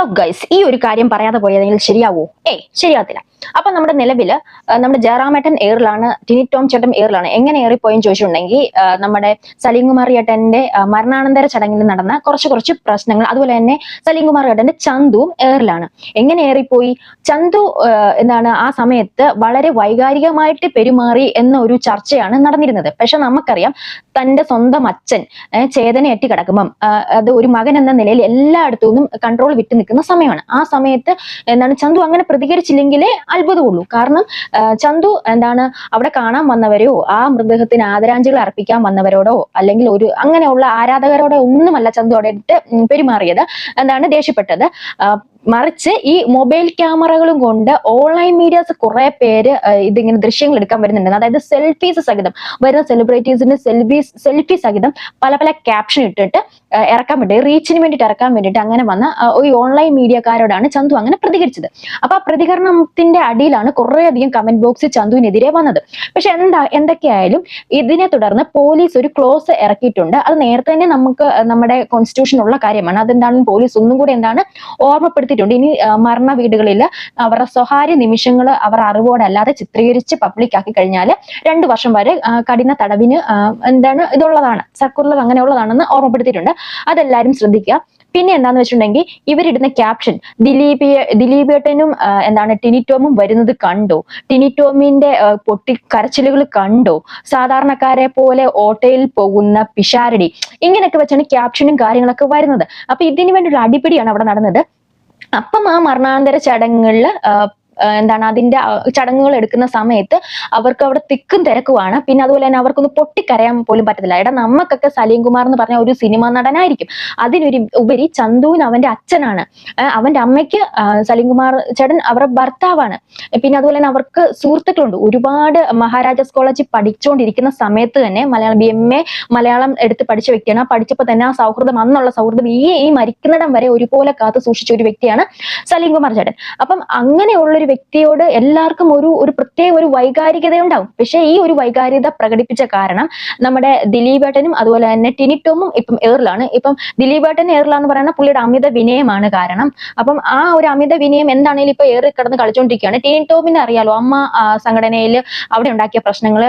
Hello guys, ഈ ഒരു കാര്യം പറയാതെ പോയതെങ്കിൽ ശരിയാവോ? ശരിയാകത്തില്ല. അപ്പൊ നമ്മുടെ നിലവില് നമ്മുടെ ജയറാമേട്ടൻ എയറിലാണ്, ടിനി ടോം ചേട്ടൻ എയറിലാണ്. എങ്ങനെ ഏറിപ്പോയെന്ന് ചോദിച്ചിട്ടുണ്ടെങ്കിൽ നമ്മുടെ സലീം കുമാർ ചേട്ടന്റെ മരണാനന്തര ചടങ്ങിൽ നടന്ന കുറച്ച് പ്രശ്നങ്ങൾ, അതുപോലെ തന്നെ സലീം കുമാർ ചേട്ടന്റെ ചന്തുവും എയറിലാണ്. എങ്ങനെ ഏറിപ്പോയി? ചന്തു ആ സമയത്ത് വളരെ വൈകാരികമായിട്ട് പെരുമാറി എന്ന ഒരു ചർച്ചയാണ് നടന്നിരുന്നത്. പക്ഷെ നമുക്കറിയാം, തന്റെ സ്വന്തം അച്ഛൻ ചേതനയറ്റി കിടക്കുമ്പം അത് ഒരു മകൻ എന്ന നിലയിൽ എല്ലായിടത്തു നിന്നും കൺട്രോൾ വിട്ടു നിൽക്കുന്ന സമയമാണ്. ആ സമയത്ത് ചന്തു അങ്ങനെ പ്രതികരിച്ചില്ലെങ്കിലേ അത്ഭുതമുള്ളൂ. കാരണം ചന്തു അവിടെ കാണാൻ വന്നവരെയോ ആ മൃതദേഹത്തിന് ആദരാഞ്ജലി അർപ്പിക്കാൻ വന്നവരോടോ അല്ലെങ്കിൽ അങ്ങനെയുള്ള ആരാധകരോടോ ഒന്നുമല്ല ചന്തു അവിടെ പെരുമാറിയത്. ദേഷ്യപ്പെട്ടത്. മറിച്ച് ഈ മൊബൈൽ ക്യാമറകളും കൊണ്ട് ഓൺലൈൻ മീഡിയാസ് കുറെ പേര് ഇതിങ്ങനെ ദൃശ്യങ്ങൾ എടുക്കാൻ വരുന്നുണ്ട്. അതായത് സെൽഫീസ് സഹിതം വരുന്ന സെലിബ്രിറ്റീസിന്റെ സെൽഫി സഹിതം പല ക്യാപ്ഷൻ ഇട്ടിട്ട് ഇറക്കാൻ വേണ്ടി, റീച്ചിന് വേണ്ടിയിട്ട് ഇറക്കാൻ വേണ്ടിയിട്ട് അങ്ങനെ വന്ന ഈ ഓൺലൈൻ മീഡിയക്കാരോടാണ് ചന്തു അങ്ങനെ പ്രതികരിച്ചത്. അപ്പൊ ആ പ്രതികരണത്തിന്റെ അടിയിലാണ് കുറേയധികം കമന്റ് ബോക്സ് ചന്തുവിനെതിരെ വന്നത്. പക്ഷെ എന്തൊക്കെയായാലും ഇതിനെ തുടർന്ന് പോലീസ് ഒരു ക്ലോസ് ഇറക്കിയിട്ടുണ്ട്. അത് നേരത്തെ തന്നെ നമുക്ക് നമ്മുടെ കോൺസ്റ്റിറ്റ്യൂഷനുള്ള കാര്യമാണ്. അതെന്താണ് പോലീസ് ഒന്നും കൂടി ഓർമ്മപ്പെടുത്തി. ഇനി മരണ വീടുകളിൽ അവരുടെ സ്വകാര്യ നിമിഷങ്ങൾ അവർ അറിവോടെ അല്ലാതെ ചിത്രീകരിച്ച് പബ്ലിക് ആക്കി കഴിഞ്ഞാൽ 2 വർഷം വരെ കഠിന തടവിന് ഇതുള്ളതാണ്, സർക്കുലർ അങ്ങനെയുള്ളതാണെന്ന് ഓർമ്മപ്പെടുത്തിയിട്ടുണ്ട്. അതെല്ലാരും ശ്രദ്ധിക്കുക. പിന്നെ എന്താന്ന് വെച്ചിട്ടുണ്ടെങ്കിൽ ഇവരിടുന്ന ക്യാപ്ഷൻ, ദിലീപേട്ടനും ടിനി ടോമും വരുന്നത് കണ്ടോ, ടിനി ടോമിന്റെ പൊട്ടിക്കരച്ചിലുകൾ കണ്ടോ, സാധാരണക്കാരെ പോലെ ഓട്ടോയിൽ പോകുന്ന പിഷാരടി, ഇങ്ങനെയൊക്കെ വെച്ചാണ് ക്യാപ്ഷനും കാര്യങ്ങളൊക്കെ വരുന്നത്. അപ്പൊ ഇതിനു വേണ്ടിയുള്ള അടിപിടിയാണ് അവിടെ നടന്നത്. അപ്പം ആ മരണാനന്തര ചടങ്ങുകളിൽ അതിന്റെ ചടങ്ങുകൾ എടുക്കുന്ന സമയത്ത് അവർക്ക് അവിടെ തിക്കും തിരക്കുമാണ്. പിന്നെ അതുപോലെ തന്നെ അവർക്കൊന്ന് പൊട്ടിക്കരയാൻ പോലും പറ്റത്തില്ല. നമുക്കൊക്കെ സലീം കുമാർ എന്ന് പറഞ്ഞ ഒരു സിനിമാ നടനായിരിക്കും. ഉപരി ചന്തുവിന് അവന്റെ അച്ഛനാണ്, അവന്റെ അമ്മയ്ക്ക് സലീം കുമാർ ചേട്ടൻ അവരുടെ ഭർത്താവാണ്. പിന്നെ അതുപോലെ തന്നെ അവർക്ക് സുഹൃത്തുക്കളുണ്ട്. ഒരുപാട് മഹാരാജാസ് കോളേജിൽ പഠിച്ചുകൊണ്ടിരിക്കുന്ന സമയത്ത് തന്നെ BMA മലയാളം എടുത്ത് പഠിച്ച വ്യക്തിയാണ്. പഠിച്ചപ്പോൾ തന്നെ ആ സൗഹൃദം, അന്നുള്ള സൗഹൃദം ഈ മരിക്കുന്നിടം വരെ ഒരുപോലെ കാത്തു സൂക്ഷിച്ച ഒരു വ്യക്തിയാണ് സലീം കുമാർ ചേട്ടൻ. അപ്പം അങ്ങനെയുള്ളൊരു വ്യക്തിയോട് എല്ലാവർക്കും ഒരു പ്രത്യേക ഒരു വൈകാരികത ഉണ്ടാവും. പക്ഷെ ഈ ഒരു വൈകാരികത പ്രകടിപ്പിച്ച കാരണം നമ്മുടെ ദിലീപേട്ടനും അതുപോലെ തന്നെ ടിനി ടോമും ഇപ്പം എയറിലാണ്. ഇപ്പം ദിലീപേട്ടൻ എയറിലാന്ന് പറയുന്ന പുള്ളിയുടെ അമിത വിനയമാണ് കാരണം. അപ്പം ആ ഒരു അമിത വിനയം എന്താണെങ്കിലും ഇപ്പൊ ഏറി കിടന്ന് കളിച്ചുകൊണ്ടിരിക്കുകയാണ്. ടിനി ടോമിനെ അറിയാലോ, അമ്മ സംഘടനയിൽ അവിടെ ഉണ്ടാക്കിയ പ്രശ്നങ്ങൾ,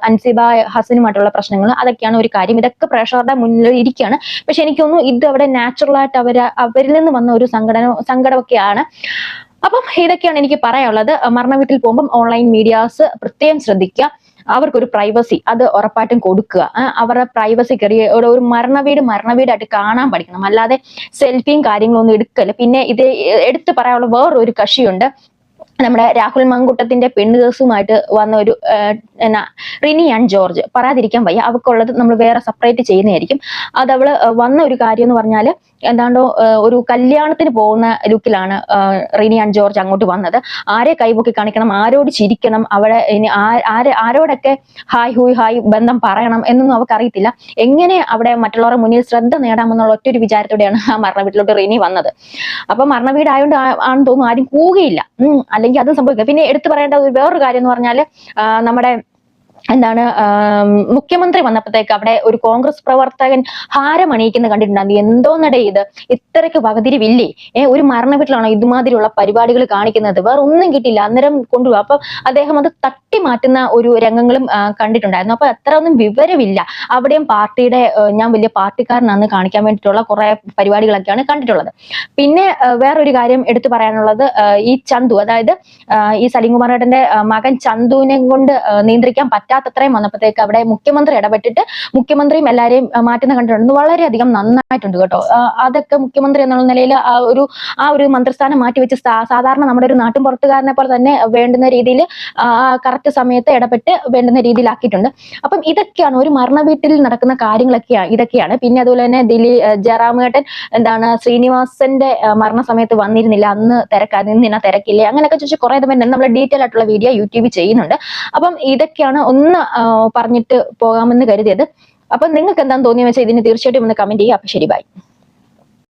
അൻസിബ ഹസനുമായിട്ടുള്ള പ്രശ്നങ്ങൾ, അതൊക്കെയാണ് ഒരു കാര്യം. ഇതൊക്കെ പ്രേക്ഷകരുടെ മുന്നിൽ ഇരിക്കുകയാണ്. പക്ഷെ എനിക്ക് തോന്നുന്നു ഇത് അവിടെ നാച്ചുറലായിട്ട് അവരിൽ നിന്ന് വന്ന ഒരു സങ്കടമൊക്കെയാണ്. അപ്പം ഇതൊക്കെയാണ് എനിക്ക് പറയാനുള്ളത്. മരണ വീട്ടിൽ പോകുമ്പോൾ ഓൺലൈൻ മീഡിയാസ് പ്രത്യേകം ശ്രദ്ധിക്കുക. അവർക്കൊരു പ്രൈവസി അത് ഉറപ്പായിട്ടും കൊടുക്കുക. അവരുടെ പ്രൈവസി ഒരു മരണവീടായിട്ട് കാണാൻ പഠിക്കണം. അല്ലാതെ സെൽഫിയും കാര്യങ്ങളൊന്നും എടുക്കല്ല. പിന്നെ ഇത് എടുത്തു പറയാനുള്ള വേറൊരു കക്ഷിയുണ്ട്. നമ്മുടെ രാഹുൽ മങ്കുട്ടത്തിന്റെ പെണ്ണ് കേസുമായിട്ട് വന്ന ഒരു റിനി ആൻഡ് ജോർജ്, പറയാതിരിക്കാൻ വയ്യ. അവൾക്കുള്ളത് നമ്മൾ വേറെ സെപ്പറേറ്റ് ചെയ്യുന്നതായിരിക്കും. അത് അവള് വന്ന ഒരു കാര്യം എന്ന് പറഞ്ഞാൽ ഒരു കല്യാണത്തിന് പോകുന്ന ലുക്കിലാണ് റിനി ആൻഡ് ജോർജ് അങ്ങോട്ട് വന്നത്. ആരെ കൈപൊക്കി കാണിക്കണം, ആരോട് ചിരിക്കണം, അവിടെ ഇനി ആരോടൊക്കെ ഹായ് ഹൂയ് ഹായ് ബന്ധം പറയണം എന്നൊന്നും അവർക്ക് അറിയത്തില്ല. എങ്ങനെ അവിടെ മറ്റുള്ളവരുടെ മുന്നിൽ ശ്രദ്ധ നേടാമെന്നുള്ള ഒറ്റൊരു വിചാരത്തോടെയാണ് ആ മരണ വീട്ടിലോട്ട് റിനി വന്നത്. അപ്പൊ മരണ വീടായോണ്ട് ആണെന്ന് തോന്നുന്നു ആരും കൂകിയില്ല, അല്ലെങ്കിൽ അത് സംഭവിക്കുക. പിന്നെ എടുത്തു പറയേണ്ട വേറൊരു കാര്യം എന്ന് പറഞ്ഞാല് നമ്മുടെ മുഖ്യമന്ത്രി വന്നപ്പോഴത്തേക്ക് അവിടെ ഒരു കോൺഗ്രസ് പ്രവർത്തകൻ ഹാരം അണിയിക്കുന്ന കണ്ടിട്ടുണ്ടായിരുന്നു. എന്തോന്നടേ ഇത്, ഇത്രയ്ക്ക് വകതിരിവില്ലേ? ഒരു മരണ വീട്ടിലാണോ ഇതുമാതിരിയുള്ള പരിപാടികൾ കാണിക്കുന്നത്? വേറെ ഒന്നും കിട്ടില്ല, അന്നേരം കൊണ്ടുപോകും. അപ്പൊ അദ്ദേഹം അത് തട്ടി മാറ്റുന്ന ഒരു രംഗങ്ങളും കണ്ടിട്ടുണ്ടായിരുന്നു. അപ്പൊ അത്ര ഒന്നും വിവരമില്ല. അവിടെയും പാർട്ടിയുടെ ഞാൻ വലിയ പാർട്ടിക്കാരനാണെന്ന് കാണിക്കാൻ വേണ്ടിയിട്ടുള്ള കുറെ പരിപാടികളൊക്കെയാണ് കണ്ടിട്ടുള്ളത്. പിന്നെ വേറൊരു കാര്യം എടുത്തു പറയാനുള്ളത്, ഈ ചന്തു, അതായത് ഈ സലീം കുമാർ ചേട്ടന്റെ മകൻ ചന്തുവിനെ കൊണ്ട് നിയന്ത്രിക്കാൻ പറ്റാത്തത്രയും വന്നപ്പോഴത്തേക്ക് അവിടെ മുഖ്യമന്ത്രി ഇടപെട്ടിട്ട് മുഖ്യമന്ത്രിയും എല്ലാരെയും മാറ്റുന്ന കണ്ടിട്ടുണ്ട്. വളരെയധികം നന്നായിട്ടുണ്ട് കേട്ടോ. അതൊക്കെ മുഖ്യമന്ത്രി എന്നുള്ള നിലയിൽ ആ ഒരു മന്ത്രിസ്ഥാനം മാറ്റിവെച്ച് സാധാരണ നമ്മുടെ ഒരു നാട്ടും പുറത്തുകാരനെ പോലെ തന്നെ വേണ്ടുന്ന രീതിയിൽ കറക്റ്റ് സമയത്ത് ഇടപെട്ട് വേണ്ടുന്ന രീതിയിലാക്കിയിട്ടുണ്ട്. അപ്പം ഇതൊക്കെയാണ് ഒരു മരണ വീട്ടിൽ നടക്കുന്ന ഇതൊക്കെയാണ്. പിന്നെ അതുപോലെ തന്നെ ജയറാമേട്ടൻ ശ്രീനിവാസന്റെ മരണ സമയത്ത് വന്നിരുന്നില്ല, അന്ന് തിരക്കാ, തിരക്കില്ലേ, അങ്ങനെയൊക്കെ ചോദിച്ചാൽ കുറെ നമ്മൾ ഡീറ്റെയിൽ ആയിട്ടുള്ള വീഡിയോ യൂട്യൂബിൽ ചെയ്യുന്നുണ്ട്. അപ്പം ഇതൊക്കെയാണ് ഒന്ന് പറഞ്ഞിട്ട് പോകാമെന്ന് കരുതിയത്. അപ്പൊ നിങ്ങൾക്ക് എന്താണെന്ന് തോന്നിയെന്ന് വെച്ചാൽ ഇതിന് തീർച്ചയായിട്ടും ഒന്ന് കമന്റ് ചെയ്യുക. അപ്പൊ ശരി, ബൈ.